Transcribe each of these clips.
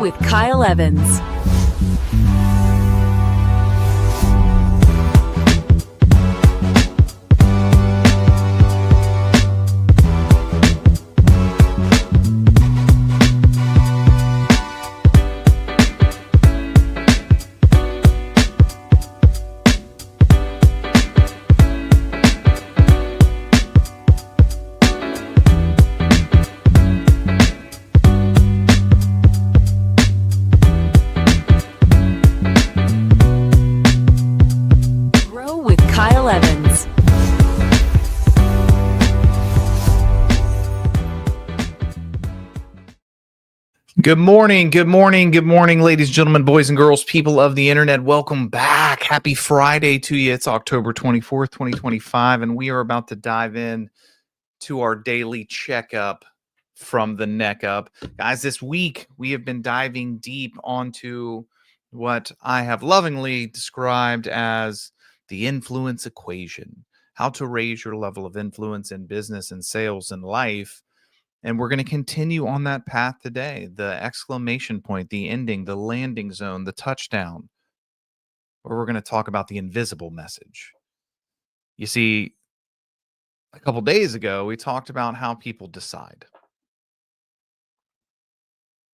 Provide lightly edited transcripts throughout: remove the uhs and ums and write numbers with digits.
with Kyle Evans. Grow with Kyle Evans. Good morning, ladies and gentlemen, boys and girls, people of the internet. Welcome back. Happy Friday to you. It's October 24th, 2025, and we are about to dive in to our daily checkup from the neck up. Guys, this week we have been diving deep onto what I have lovingly described as the influence equation, how to raise your level of influence in business and sales and life. And we're going to continue on that path today. The exclamation point, the ending, the landing zone, the touchdown, where we're going to talk about the invisible message. You see, a couple days ago, we talked about how people decide.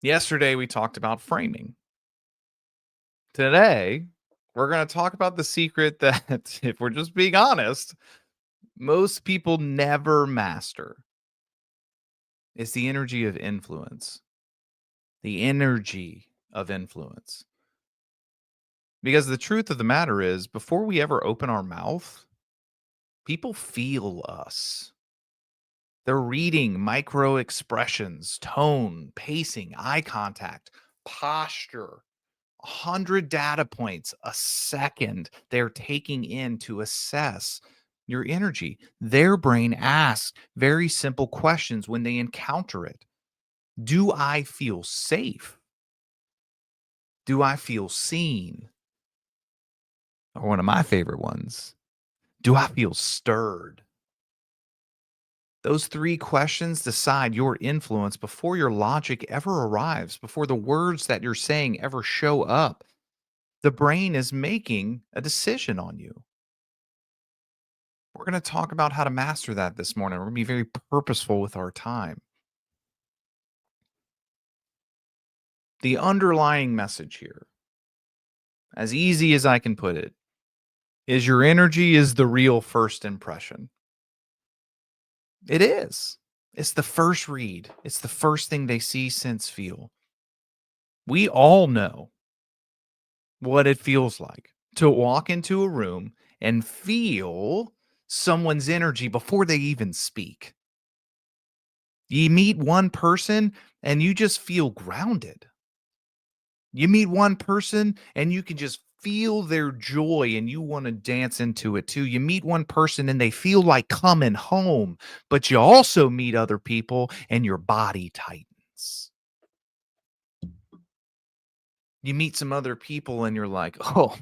Yesterday, we talked about framing. Today, we're going to talk about the secret that, if we're just being honest, most people never master. It's the energy of influence. The energy of influence. Because the truth of the matter is, before we ever open our mouth, people feel us. They're reading micro expressions, tone, pacing, eye contact, posture, 100 data points a second they're taking in to assess your energy. Their brain asks very simple questions when they encounter it. Do I feel safe? Do I feel seen? Or one of my favorite ones, do I feel stirred? Those three questions decide your influence before your logic ever arrives, before the words that you're saying ever show up. The brain is making a decision on you. We're going to talk about how to master that this morning. We're going to be very purposeful with our time. The underlying message here, as easy as I can put it, is your energy is the real first impression. It is. It's the first read. It's the first thing they see, sense, feel. We all know what it feels like to walk into a room and feel someone's energy before they even speak. You meet one person and you just feel grounded. You meet one person and you can just feel their joy and you want to dance into it too. You meet one person and they feel like coming home, but you also meet other people and your body tightens. You meet some other people and you're like, oh,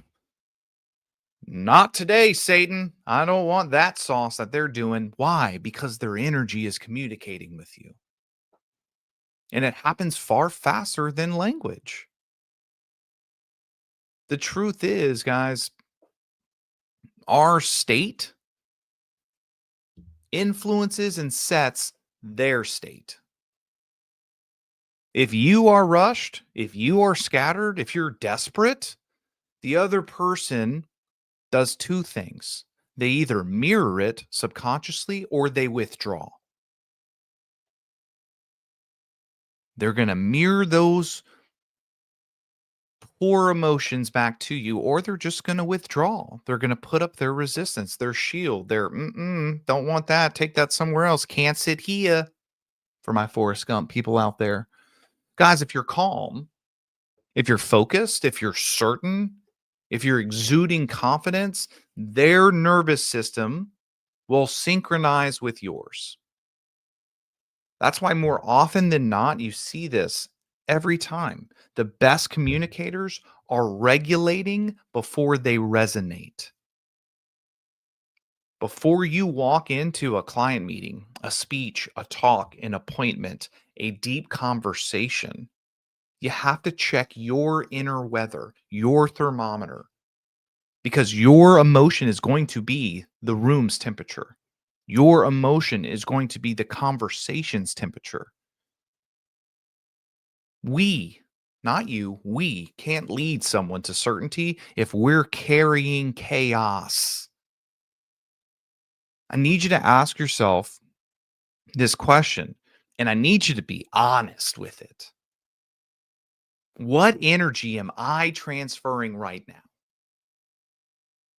not today, Satan. I don't want that sauce that they're doing. Why? Because their energy is communicating with you. And it happens far faster than language. The truth is, guys, our state influences and sets their state. If you are rushed, if you are scattered, if you're desperate, the other person does two things. They either mirror it subconsciously or they withdraw. They're going to mirror those poor emotions back to you, or they're just going to withdraw. They're going to put up their resistance, their shield, their don't want that. Take that somewhere else. Can't sit here. For my Forrest Gump people out there. Guys, if you're calm, if you're focused, if you're certain, if you're exuding confidence, their nervous system will synchronize with yours. That's why more often than not, you see this every time. The best communicators are regulating before they resonate. Before you walk into a client meeting, a speech, a talk, an appointment, a deep conversation, You have to check your inner weather, your thermometer, because your emotion is going to be the room's temperature. Your emotion is going to be the conversation's temperature. We, not you, we can't lead someone to certainty if we're carrying chaos. I need you to ask yourself this question, and I need you to be honest with it. What energy am I transferring right now?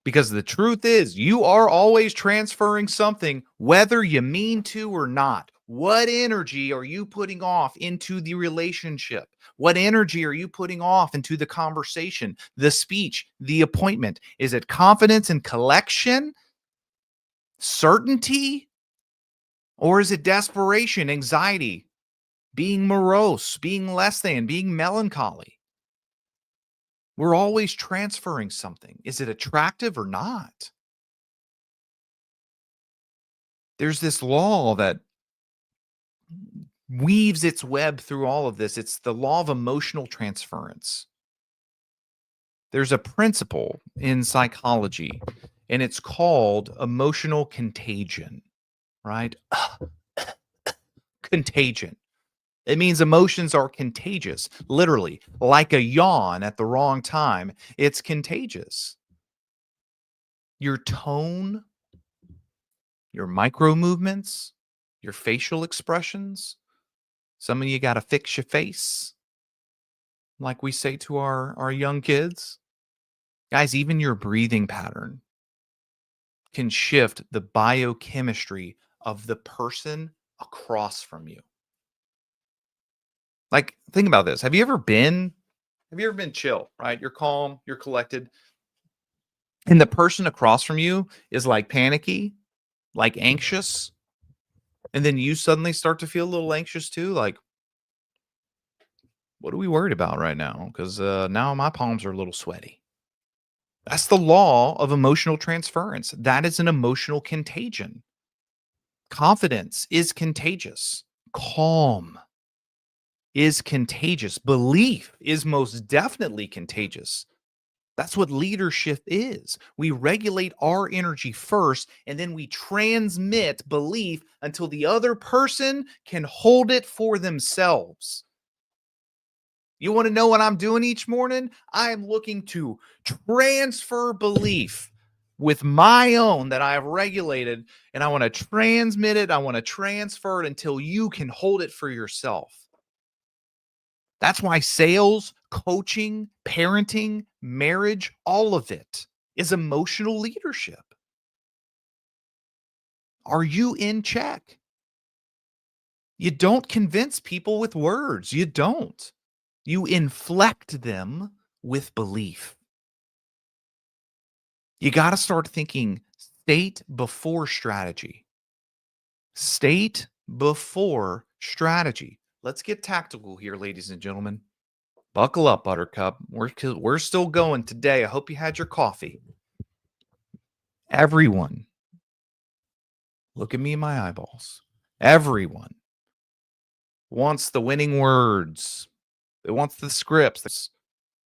Because the truth is, you are always transferring something, whether you mean to or not. What energy are you putting off into the relationship? What energy are you putting off into the conversation, the speech, the appointment? Is it confidence and collection, certainty, or is it desperation, anxiety, being morose, being less than, being melancholy? We're always transferring something. Is it attractive or not? There's this law that weaves its web through all of this. It's the law of emotional transference. There's a principle in psychology, and it's called emotional contagion, right? Contagion. It means emotions are contagious, literally, like a yawn at the wrong time. It's contagious. Your tone, your micro movements, your facial expressions. Some of you got to fix your face, like we say to our young kids. Guys, even your breathing pattern can shift the biochemistry of the person across from you. Like, think about this. Have you ever been chill, right? You're calm, you're collected, and the person across from you is like panicky, like anxious, and then you suddenly start to feel a little anxious too, like, what are we worried about right now? Because now my palms are a little sweaty. That's the law of emotional transference. That is an emotional contagion. Confidence is contagious. Calm is contagious. Belief is most definitely contagious. That's what leadership is. We regulate our energy first, and then we transmit belief until the other person can hold it for themselves. You want to know what I'm doing each morning? I am looking to transfer belief with my own that I have regulated, and I want to transmit it. I want to transfer it until you can hold it for yourself. That's why sales, coaching, parenting, marriage, all of it is emotional leadership. Are you in check? You don't convince people with words. You don't. You inflect them with belief. You got to start thinking state before strategy. State before strategy. Let's get tactical here, ladies and gentlemen. Buckle up, Buttercup. We're still going today. I hope you had your coffee. Everyone, look at me in my eyeballs. Everyone wants the winning words. It wants the scripts.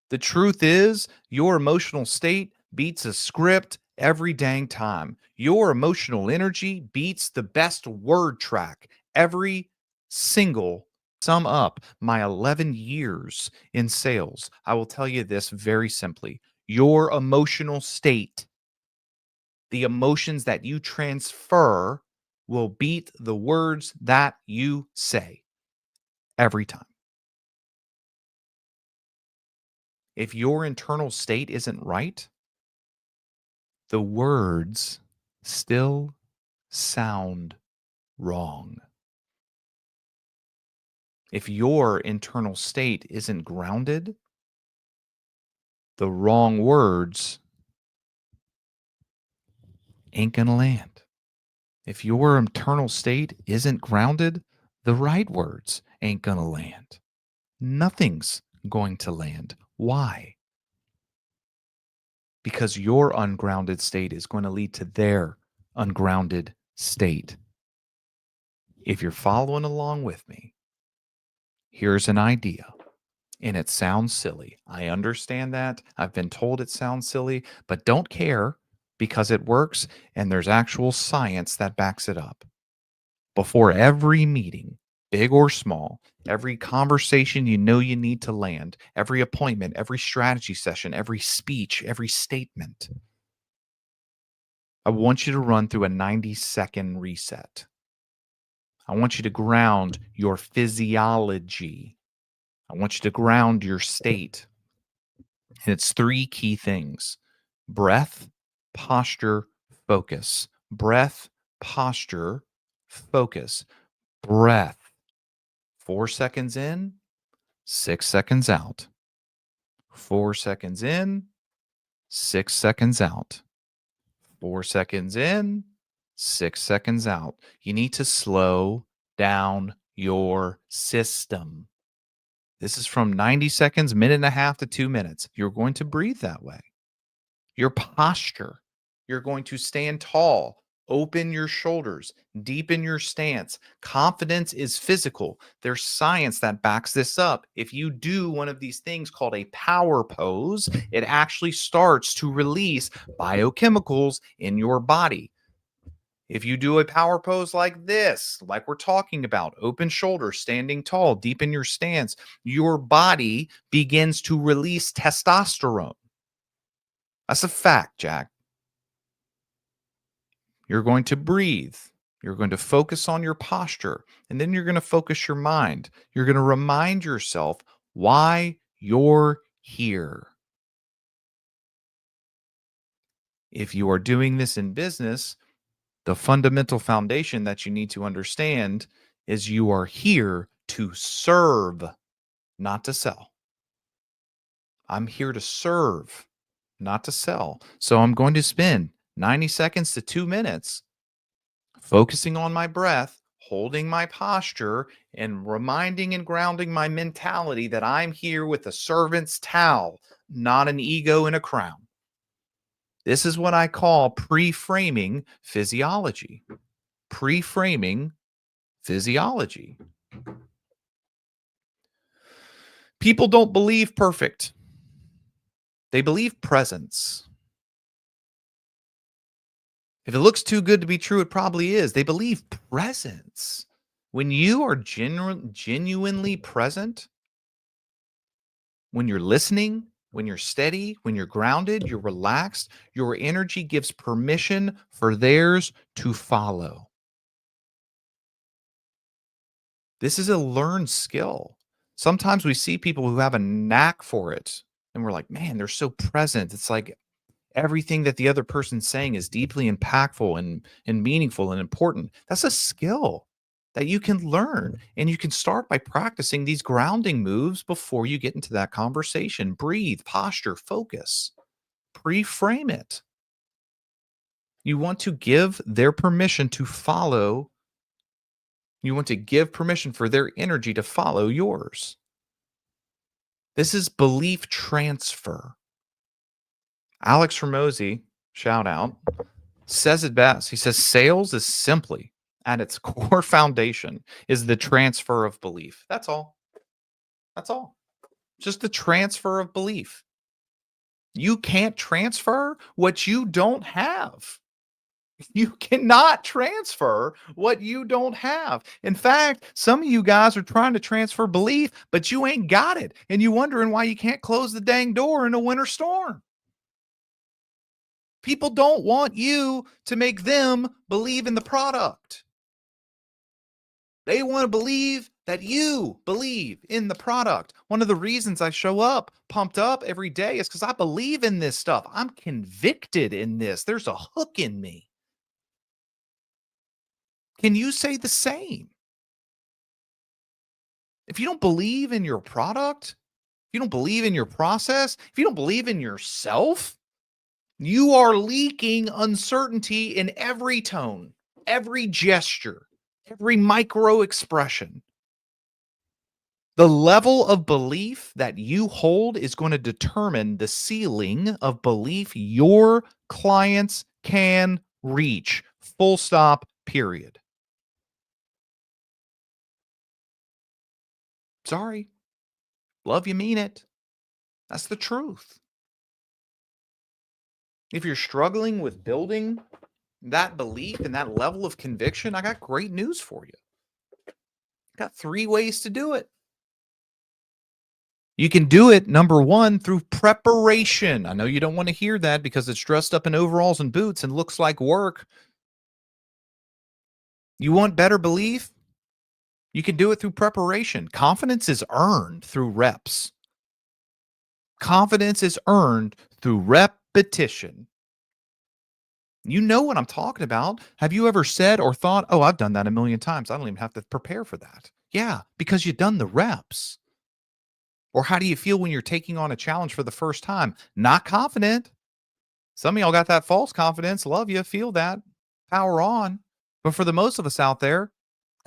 The truth is, your emotional state beats a script every dang time. Your emotional energy beats the best word track every single sum up my 11 years in sales. I will tell you this very simply. Your emotional state, the emotions that you transfer, will beat the words that you say every time. If your internal state isn't right, the words still sound wrong. If your internal state isn't grounded, the wrong words ain't gonna land. If your internal state isn't grounded, the right words ain't gonna land. Nothing's going to land. Why? Because your ungrounded state is going to lead to their ungrounded state. If you're following along with me, here's an idea. And it sounds silly. I understand that. I've been told it sounds silly, but don't care because it works and there's actual science that backs it up. Before every meeting, big or small, every conversation you know you need to land, every appointment, every strategy session, every speech, every statement, I want you to run through a 90-second reset. I want you to ground your physiology. I want you to ground your state. And it's three key things: breath, posture, focus. Breath, posture, focus. Breath. 4 seconds in, 6 seconds out. 4 seconds in, 6 seconds out. 4 seconds in, 6 seconds out. You need to slow down your system. This is from 90 seconds, minute and a half to 2 minutes. You're going to breathe that way. Your posture, you're going to stand tall, open your shoulders, deepen your stance. Confidence is physical. There's science that backs this up. If you do one of these things called a power pose, it actually starts to release biochemicals in your body. If you do a power pose like this, like we're talking about, open shoulders, standing tall, deepen your stance, your body begins to release testosterone. That's a fact, Jack. You're going to breathe. You're going to focus on your posture, and then you're going to focus your mind. You're going to remind yourself why you're here. If you are doing this in business, the fundamental foundation that you need to understand is you are here to serve, not to sell. I'm here to serve, not to sell. So I'm going to spend 90 seconds to 2 minutes focusing on my breath, holding my posture, and reminding and grounding my mentality that I'm here with a servant's towel, not an ego and a crown. This is what I call pre-framing physiology. Pre-framing physiology. People don't believe perfect. They believe presence. If it looks too good to be true, it probably is. They believe presence. When you are genuinely present, when you're listening, when you're steady, when you're grounded, you're relaxed, your energy gives permission for theirs to follow. This is a learned skill. Sometimes we see people who have a knack for it, and we're like, man, they're so present. It's like everything that the other person's saying is deeply impactful and meaningful and important. That's a skill that you can learn. And you can start by practicing these grounding moves before you get into that conversation. Breathe, posture, focus, pre-frame it. You want to give their permission to follow. You want to give permission for their energy to follow yours. This is belief transfer. Alex Ramosi, shout out, says it best. He says sales is simply at its core foundation is the transfer of belief. That's all. That's all. Just the transfer of belief. You can't transfer what you don't have. You cannot transfer what you don't have. In fact, some of you guys are trying to transfer belief, but you ain't got it. And you're wondering why you can't close the dang door in a winter storm. People don't want you to make them believe in the product. They want to believe that you believe in the product. One of the reasons I show up pumped up every day is because I believe in this stuff. I'm convicted in this. There's a hook in me. Can you say the same? If you don't believe in your product, if you don't believe in your process, if you don't believe in yourself, you are leaking uncertainty in every tone, every gesture, every micro expression. The level of belief that you hold is going to determine the ceiling of belief your clients can reach. Full stop, period. Sorry. Love you, mean it. That's the truth. If you're struggling with building that belief and that level of conviction, I got great news for you. Got 3 ways to do it. You can do it, number 1, through preparation. I know you don't want to hear that because it's dressed up in overalls and boots and looks like work. You want better belief? You can do it through preparation. Confidence is earned through reps. Confidence is earned through repetition. You know what I'm talking about. Have you ever said or thought, oh, I've done that a million times. I don't even have to prepare for that. Yeah, because you've done the reps. Or how do you feel when you're taking on a challenge for the first time? Not confident. Some of y'all got that false confidence. Love you. Feel that. Power on. But for the most of us out there,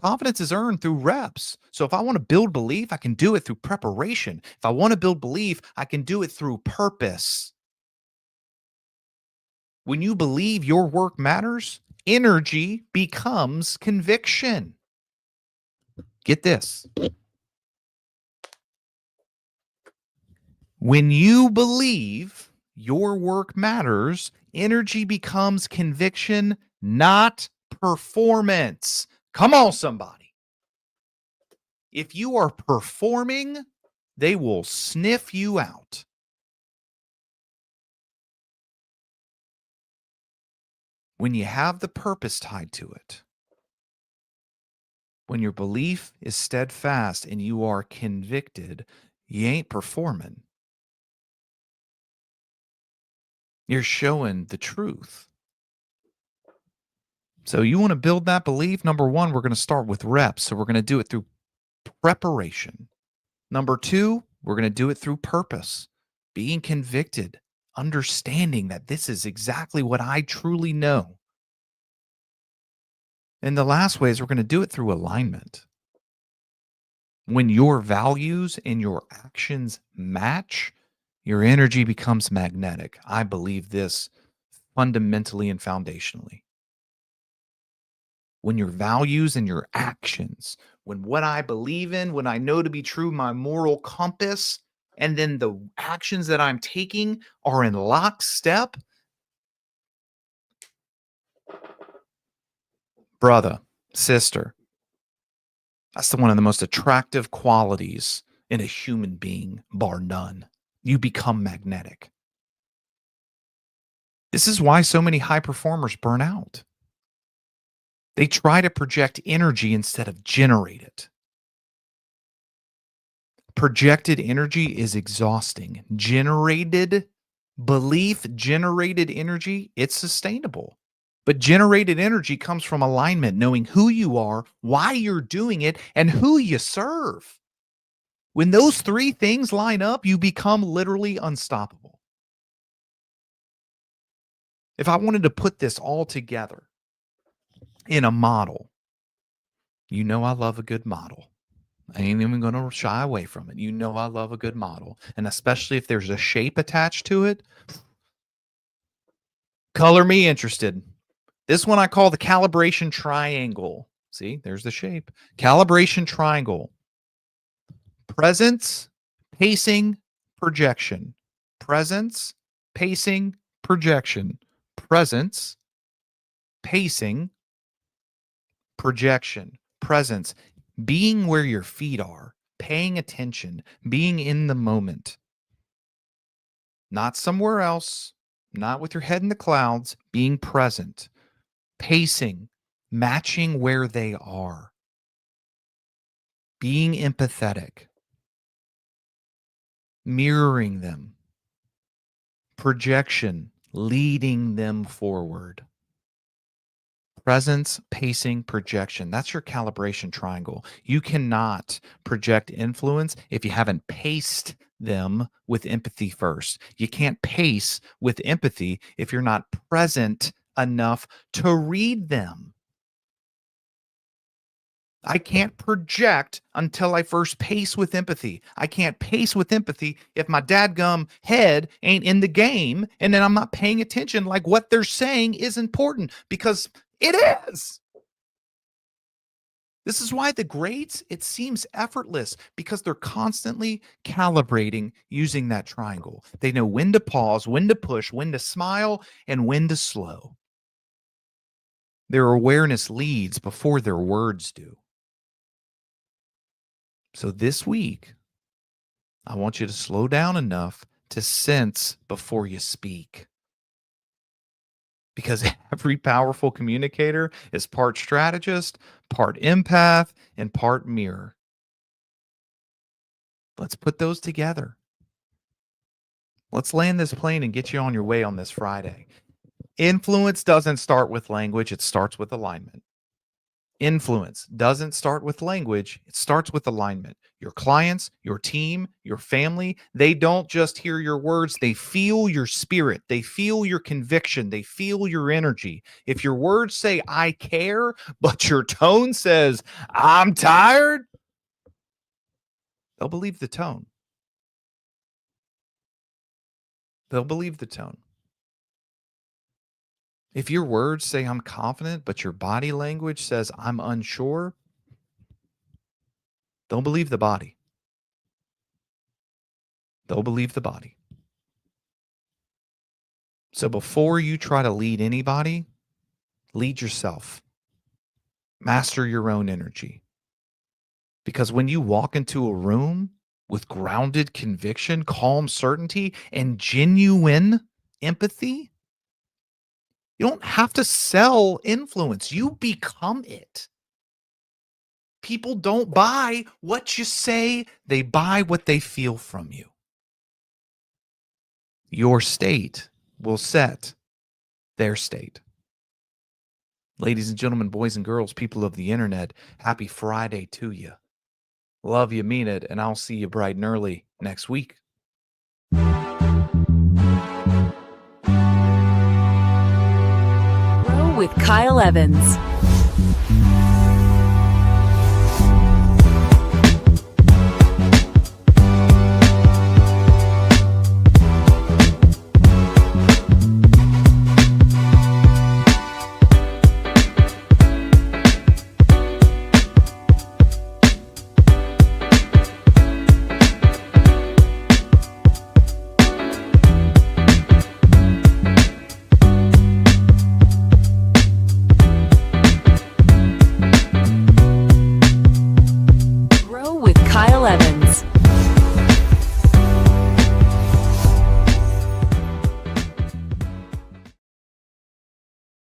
confidence is earned through reps. So if I want to build belief, I can do it through preparation. If I want to build belief, I can do it through purpose. When you believe your work matters, energy becomes conviction. Get this. When you believe your work matters, energy becomes conviction, not performance. Come on, somebody. If you are performing, they will sniff you out. When you have the purpose tied to it, when your belief is steadfast and you are convicted, you ain't performing. You're showing the truth. So you want to build that belief? Number 1, we're going to start with reps. So we're going to do it through preparation. Number 2, we're going to do it through purpose, being convicted, understanding that this is exactly what I truly know. And the last way is we're going to do it through alignment. When your values and your actions match, your energy becomes magnetic. I believe this fundamentally and foundationally. When your values and your actions, when what I believe in, when I know to be true, my moral compass, and then the actions that I'm taking are in lockstep, brother, sister, that's one of the most attractive qualities in a human being, bar none. You become magnetic. This is why so many high performers burn out. They try to project energy instead of generate it. Projected energy is exhausting. Generated belief, generated energy, it's sustainable. But generated energy comes from alignment, knowing who you are, why you're doing it, and who you serve. When those 3 things line up, you become literally unstoppable. If I wanted to put this all together in a model, you know I love a good model. I ain't even going to shy away from it. You know I love a good model. And especially if there's a shape attached to it, color me interested. This one I call the calibration triangle. See, there's the shape. Calibration triangle. Presence, pacing, projection. Presence, pacing, projection. Presence, pacing, projection. Presence, being where your feet are, paying attention, being in the moment. Not somewhere else, not with your head in the clouds, being present. Pacing, matching where they are. Being empathetic. Mirroring them. Projection, leading them forward. Presence, pacing, projection. That's your calibration triangle. You cannot project influence if you haven't paced them with empathy first. You can't pace with empathy if you're not present enough to read them. I can't project until I first pace with empathy. I can't pace with empathy if my dadgum head ain't in the game and then I'm not paying attention like what they're saying is important, because it is. This is why the greats, it seems effortless because they're constantly calibrating using that triangle. They know when to pause, when to push, when to smile, and when to slow. Their awareness leads before their words do. So this week, I want you to slow down enough to sense before you speak. Because every powerful communicator is part strategist, part empath, and part mirror. Let's put those together. Let's land this plane and get you on your way on this Friday. Influence doesn't start with language, it starts with alignment. Influence doesn't start with language, it starts with alignment. Your clients, your team, your family, they don't just hear your words, they feel your spirit, they feel your conviction, they feel your energy. If your words say, I care, but your tone says, I'm tired, they'll believe the tone. They'll believe the tone. If your words say, I'm confident, but your body language says, I'm unsure, don't believe the body. They'll believe the body. So before you try to lead anybody, lead yourself. Master your own energy. Because when you walk into a room with grounded conviction, calm certainty, and genuine empathy, you don't have to sell influence. You become it. People don't buy what you say, they buy what they feel from you. Your state will set their state. Ladies and gentlemen, boys and girls, people of the internet, happy Friday to you. Love you, mean it, and I'll see you bright and early next week. Grow with Kyle Evans.